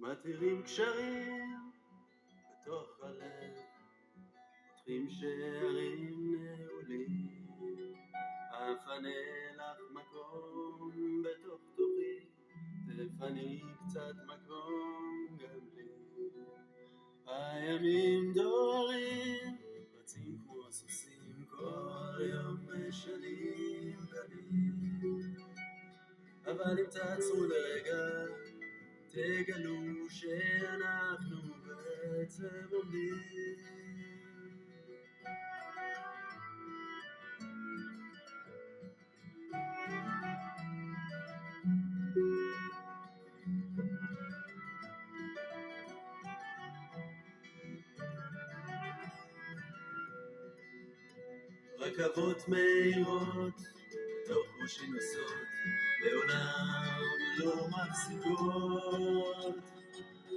מתירים קשרים בתוך הלב, פותחים שערים נעולים, אפנה לך מקום בתוך תוכי, תפני קצת מקום גם לי. הימים דוהרים, רצים כמו סוסים, כל יום משנים גלים, אבל אם תעצרו לרגע, תגלו שאנחנו בעצם עומדים. רכבות מהירות תוך ראשי נוסעות, לעולם לא מפסיקות,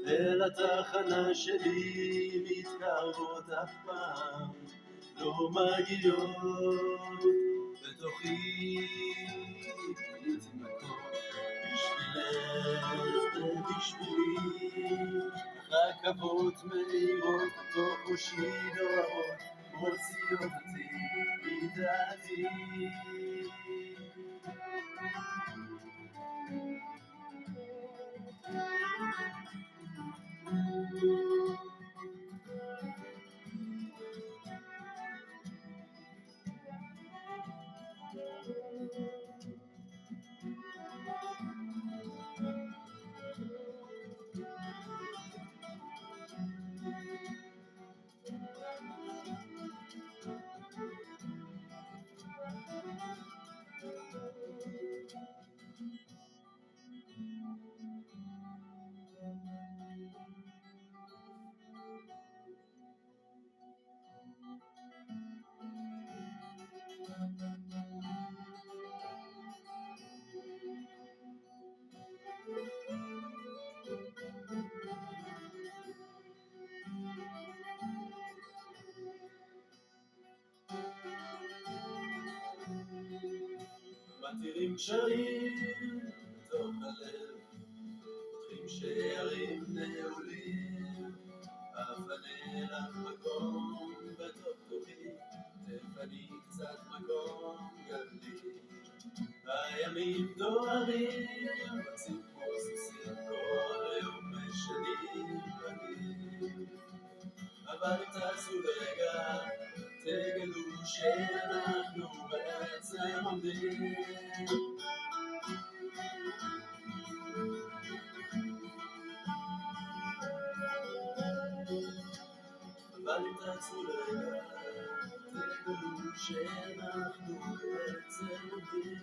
אל התחנה שלי מתקרבות, אף פעם לא מגיעות. בתוכי קניתי מקום בשבילך ובשבילי, רכבות מהירות תוך ראשי דוהרות, מוציאות אותי מדעתי. מתירים קשרים בתוך הלב, פותחים שערים נעולים, אפנה לך מקום בתוך תוכי, תפני קצת מקום גם לי. הימים דוהרים, רצים כמו סוסים, כל יום משנים פנים, אבל אם תעשו לרגע, תגלו שאנחנו בעצם עומדים. אבל אם תעשו לרגע, תגלו שאנחנו בעצם עומדים.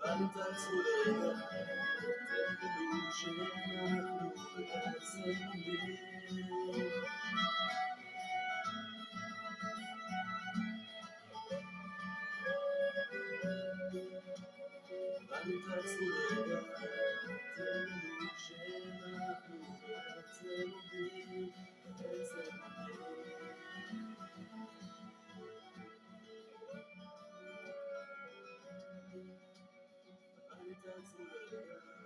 אבל אם תעצרו לרגע, תגלו שאנחנו בעצם עומדים. אבל אם תעצרו לרגע, תגלו שאנחנו בעצם עומדים. That's